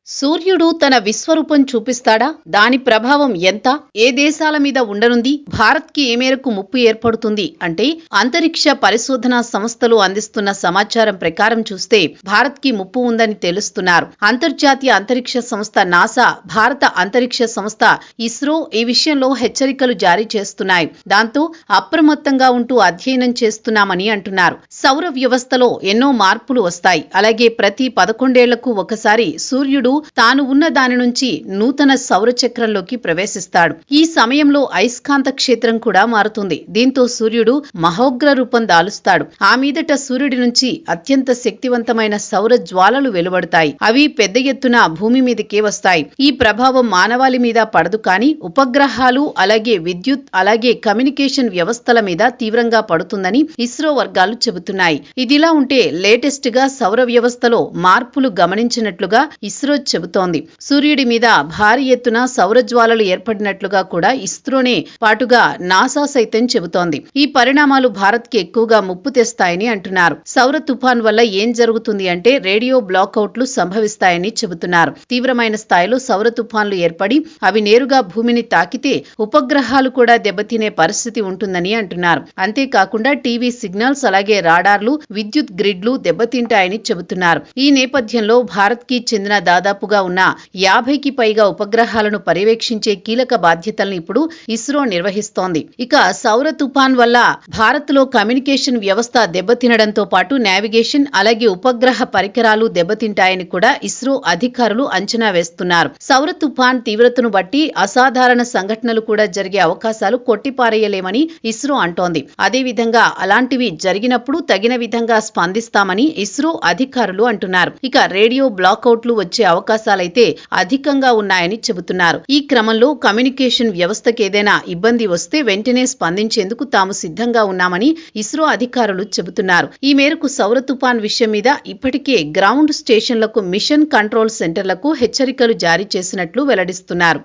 సూర్యుడు తన విశ్వరూపం చూపిస్తాడా? దాని ప్రభావం ఎంత? ఏ దేశాల మీద ఉండనుంది? భారత్కి ఏ మేరకు ముప్పు ఏర్పడుతుంది అంటే అంతరిక్ష పరిశోధనా సంస్థలు అందిస్తున్న సమాచారం ప్రకారం చూస్తే భారత్కి ముప్పు ఉందని తెలుస్తున్నారు. అంతర్జాతీయ అంతరిక్ష సంస్థ నాసా, భారత అంతరిక్ష సంస్థ ఇస్రో ఈ విషయంలో హెచ్చరికలు జారీ చేస్తున్నాయి. దాంతో అప్రమత్తంగా ఉంటూ అధ్యయనం చేస్తున్నామని అంటున్నారు. సౌర వ్యవస్థలో ఎన్నో మార్పులు వస్తాయి. అలాగే ప్రతి 11 ఏళ్లకు ఒకసారి సూర్యుడు తాను ఉన్న దాని నుంచి నూతన సౌరచక్రంలోకి ప్రవేశిస్తాడు. ఈ సమయంలో అయస్కాంత క్షేత్రం కూడా మారుతుంది. దీంతో సూర్యుడు మహోగ్ర రూపం దాలుస్తాడు. ఆ మీదట సూర్యుడి నుంచి అత్యంత శక్తివంతమైన సౌర జ్వాలలు వెలువడతాయి. అవి పెద్ద ఎత్తున భూమి మీదకే వస్తాయి. ఈ ప్రభావం మానవాళి మీద పడదు, కానీ ఉపగ్రహాలు, అలాగే విద్యుత్, అలాగే కమ్యూనికేషన్ వ్యవస్థల మీద తీవ్రంగా పడుతుందని ఇస్రో వర్గాలు చెబుతున్నాయి. ఇదిలా ఉంటే లేటెస్ట్ గా సౌర వ్యవస్థలో మార్పులు గమనించినట్లుగా ఇస్రో చెబుతోంది. సూర్యుడి మీద భారీ ఎత్తున సౌరజ్వాలలు ఏర్పడినట్లుగా కూడా ఇస్రోనే పాటుగా నాసా సైతం చెబుతోంది. ఈ పరిణామాలు భారత్ కి ఎక్కువగా ముప్పు తెస్తాయని అంటున్నారు. సౌర తుఫాన్ వల్ల ఏం జరుగుతుంది అంటే రేడియో బ్లాకౌట్లు సంభవిస్తాయని చెబుతున్నారు. తీవ్రమైన స్థాయిలో సౌర తుఫాన్లు ఏర్పడి అవి నేరుగా భూమిని తాకితే ఉపగ్రహాలు కూడా దెబ్బతినే పరిస్థితి ఉంటుందని అంటున్నారు. అంతేకాకుండా టీవీ సిగ్నల్స్, అలాగే రాడార్లు, విద్యుత్ గ్రిడ్లు దెబ్బతింటాయని చెబుతున్నారు. ఈ నేపథ్యంలో భారత్ కి చెందిన దాదాపుగా ఉన్న 50కి పైగా ఉపగ్రహాలను పర్యవేక్షించే కీలక బాధ్యతలను ఇప్పుడు ఇస్రో నిర్వహిస్తోంది. ఇక సౌర తుఫాన్ వల్ల భారత్ లో కమ్యూనికేషన్ వ్యవస్థ దెబ్బతినడంతో పాటు నావిగేషన్, అలాగే ఉపగ్రహ పరికరాలు దెబ్బతింటాయని కూడా ఇస్రో అధికారులు అంచనా వేస్తున్నారు. సౌర తుఫాన్ తీవ్రతను బట్టి అసాధారణ సంఘటనలు కూడా జరిగే అవకాశాలు కొట్టిపారేయలేమని ఇస్రో అంటోంది. అదేవిధంగా అలాంటివి జరిగినప్పుడు తగిన విధంగా స్పందిస్తామని ఇస్రో అధికారులు అంటున్నారు. ఇక రేడియో బ్లాకౌట్లు వచ్చే అవకాశాలైతే అధికంగా ఉన్నాయని చెబుతున్నారు. ఈ క్రమంలో కమ్యూనికేషన్ వ్యవస్థకు ఏదైనా ఇబ్బంది వస్తే వెంటనే స్పందించేందుకు తాము సిద్ధంగా ఉన్నామని ఇస్రో అధికారులు చెబుతున్నారు. ఈ మేరకు సౌర తుఫాన్ విషయం మీద ఇప్పటికే గ్రౌండ్ స్టేషన్లకు, మిషన్ కంట్రోల్ సెంటర్లకు హెచ్చరికలు జారీ చేసినట్లు వెల్లడిస్తున్నారు.